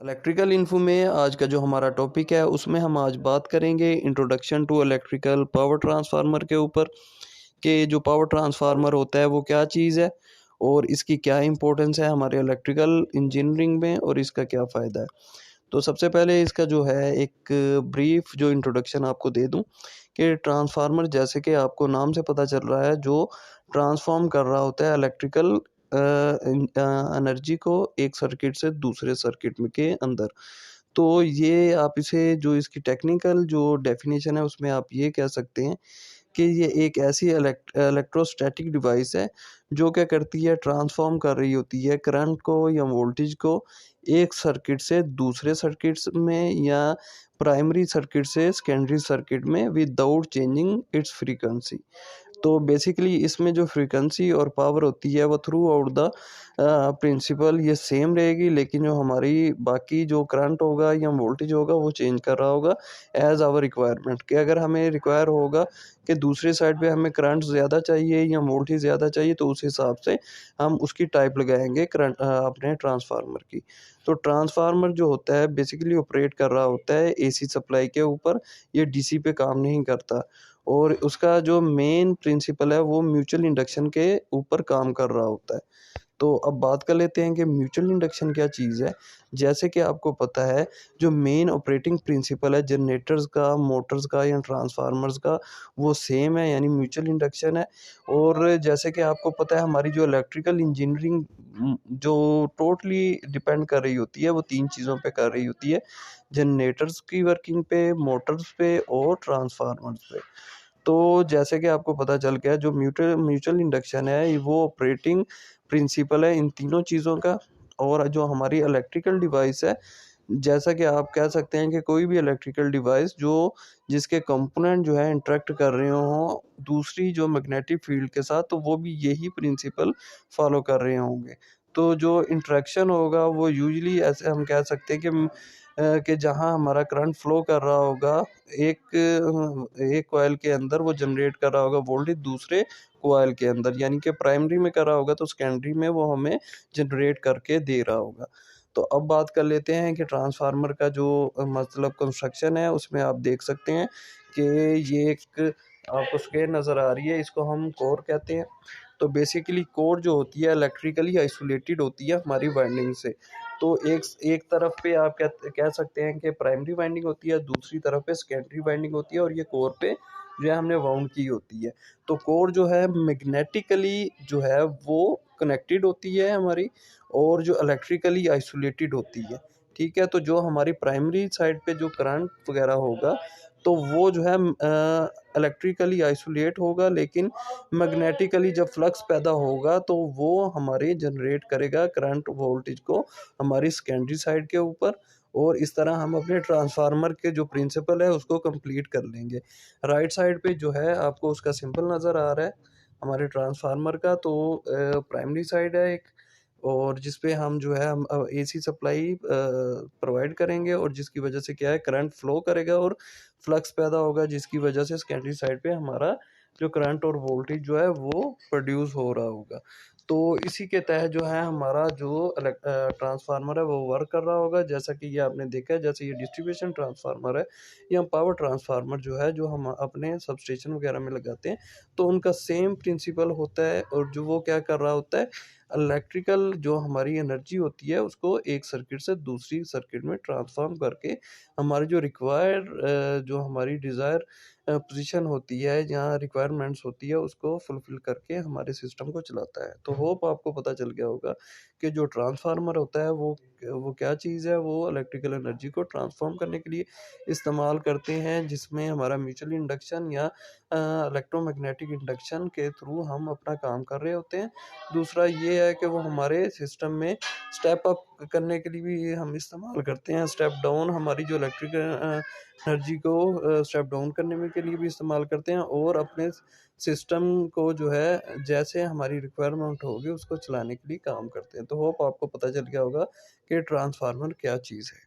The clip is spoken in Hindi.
इलेक्ट्रिकल इन्फो में आज का जो हमारा टॉपिक है उसमें हम आज बात करेंगे introduction to electrical power transformer के ऊपर कि जो पावर ट्रांसफार्मर होता है वो क्या चीज़ है और इसकी क्या इंपॉर्टेंस है हमारे इलेक्ट्रिकल इंजीनियरिंग में और इसका क्या फ़ायदा है। तो सबसे पहले इसका जो है एक ब्रीफ जो इंट्रोडक्शन आपको दे दूं कि ट्रांसफार्मर जैसे कि आपको नाम से पता चल रहा है जो ट्रांसफॉर्म कर रहा होता है इलेक्ट्रिकल एनर्जी को एक सर्किट से दूसरे सर्किट में के अंदर। तो ये आप इसे जो इसकी टेक्निकल जो डेफिनेशन है उसमें आप ये कह सकते हैं कि ये एक ऐसी इलेक्ट्रोस्टैटिक डिवाइस है जो क्या करती है, ट्रांसफॉर्म कर रही होती है करंट को या वोल्टेज को एक सर्किट से दूसरे सर्किट्स में या प्राइमरी सर्किट से सेकेंडरी सर्किट में विदाउट चेंजिंग इट्स फ्रीक्वेंसी। तो बेसिकली इसमें जो फ्रीक्वेंसी और पावर होती है वो थ्रू आउट द प्रिंसिपल ये सेम रहेगी, लेकिन जो हमारी बाकी जो करंट होगा या वोल्टेज होगा वो चेंज कर रहा होगा एज आवर रिक्वायरमेंट। कि अगर हमें रिक्वायर होगा कि दूसरी साइड पे हमें करंट ज़्यादा चाहिए या वोल्टेज ज़्यादा चाहिए तो उस हिसाब से हम उसकी टाइप लगाएंगे करंट अपने ट्रांसफार्मर की। तो ट्रांसफार्मर जो होता है बेसिकली ऑपरेट कर रहा होता है एसी सप्लाई के ऊपर, ये डीसी पे काम नहीं करता। और उसका जो मेन प्रिंसिपल है वो म्यूचुअल इंडक्शन के ऊपर काम कर रहा होता है। तो अब बात कर लेते हैं कि म्यूचुअल इंडक्शन क्या चीज़ है। जैसे कि आपको पता है जो मेन ऑपरेटिंग प्रिंसिपल है जनरेटर्स का, मोटर्स का या ट्रांसफार्मर्स का वो सेम है, यानी म्यूचुअल इंडक्शन है। और जैसे कि आपको पता है हमारी जो इलेक्ट्रिकल इंजीनियरिंग जो टोटली डिपेंड कर रही होती है वो तीन चीज़ों पे कर रही होती है, जनरेटर्स की वर्किंग पे, मोटर्स पे और ट्रांसफार्मर्स पे। तो जैसे कि आपको पता चल गया जो म्यूचुअल इंडक्शन है वो ऑपरेटिंग प्रिंसिपल है इन तीनों चीज़ों का। और जो हमारी इलेक्ट्रिकल डिवाइस है, जैसा कि आप कह सकते हैं कि कोई भी इलेक्ट्रिकल डिवाइस जो जिसके कंपोनेंट जो है इंटरेक्ट कर रहे हो दूसरी जो मैग्नेटिक फील्ड के साथ, तो वो भी यही प्रिंसिपल फॉलो कर रहे होंगे। तो जो इंटरेक्शन होगा वो यूजली ऐसे हम कह सकते हैं कि जहाँ हमारा करंट फ्लो कर रहा होगा एक कॉइल के अंदर वो जनरेट कर रहा होगा वोल्टेज दूसरे कॉइल के अंदर, यानी कि प्राइमरी में कर रहा होगा तो सेकेंडरी में वो हमें जनरेट करके दे रहा होगा। तो अब बात कर लेते हैं कि ट्रांसफार्मर का जो मतलब कंस्ट्रक्शन है उसमें आप देख सकते हैं कि ये एक आपको स्क्वायर नज़र आ रही है, इसको हम कोर कहते हैं। तो बेसिकली कोर जो होती है इलेक्ट्रिकली आइसोलेटेड होती है हमारी वाइंडिंग से। तो एक एक तरफ पे आप कह सकते हैं कि प्राइमरी वाइंडिंग होती है, दूसरी तरफ पे सेकेंडरी वाइंडिंग होती है और ये कोर पे जो है हमने वाउंड की होती है। तो कोर जो है मैग्नेटिकली जो है वो कनेक्टेड होती है हमारी और जो इलेक्ट्रिकली आइसोलेटेड होती है। ठीक है, तो जो हमारी प्राइमरी साइड पे जो करंट वगैरह होगा तो वो जो है इलेक्ट्रिकली आइसोलेट होगा, लेकिन मैग्नेटिकली जब फ्लक्स पैदा होगा तो वो हमारे जनरेट करेगा करंट वोल्टेज को हमारी सेकेंडरी साइड के ऊपर। और इस तरह हम अपने ट्रांसफार्मर के जो प्रिंसिपल है उसको कंप्लीट कर लेंगे। राइट साइड पे जो है आपको उसका सिंबल नज़र आ रहा है हमारे ट्रांसफार्मर का। तो प्राइमरी साइड है एक, और जिस पे हम जो है हम एसी सप्लाई प्रोवाइड करेंगे और जिसकी वजह से क्या है करंट फ्लो करेगा और फ्लक्स पैदा होगा, जिसकी वजह से सेकेंडरी साइड पे हमारा जो करंट और वोल्टेज जो है वो प्रोड्यूस हो रहा होगा। तो इसी के तहत जो है हमारा जो ट्रांसफार्मर है वो वर्क कर रहा होगा। जैसा कि ये आपने देखा है, जैसे ये डिस्ट्रीब्यूशन ट्रांसफार्मर है या पावर ट्रांसफार्मर जो है जो हम अपने सबस्टेशन वगैरह में लगाते हैं, तो उनका सेम प्रिंसिपल होता है। और जो वो क्या कर रहा होता है, इलेक्ट्रिकल जो हमारी एनर्जी होती है उसको एक सर्किट से दूसरी सर्किट में ट्रांसफॉर्म करके हमारी जो रिक्वायर्ड जो हमारी डिज़ायर पोजीशन होती है, जहाँ रिक्वायरमेंट्स होती है उसको फुलफ़िल करके हमारे सिस्टम को चलाता है। तो होप आपको पता चल गया होगा कि जो ट्रांसफ़ार्मर होता है वो क्या चीज़ है। वो इलेक्ट्रिकल एनर्जी को ट्रांसफ़ॉर्म करने के लिए इस्तेमाल करते हैं, जिसमें हमारा म्यूचुअल इंडक्शन या इलेक्ट्रोमैग्नेटिक इंडक्शन के थ्रू हम अपना काम कर रहे होते हैं। दूसरा ये है कि वो हमारे सिस्टम में स्टेप अप करने के लिए भी हम इस्तेमाल करते हैं, स्टेप डाउन हमारी जो इलेक्ट्रिक एनर्जी को स्टेप डाउन करने में के लिए भी इस्तेमाल करते हैं और अपने सिस्टम को जो है जैसे हमारी रिक्वायरमेंट होगी उसको चलाने के लिए काम करते हैं। तो होप आपको पता चल गया होगा कि ट्रांसफार्मर क्या चीज़ है।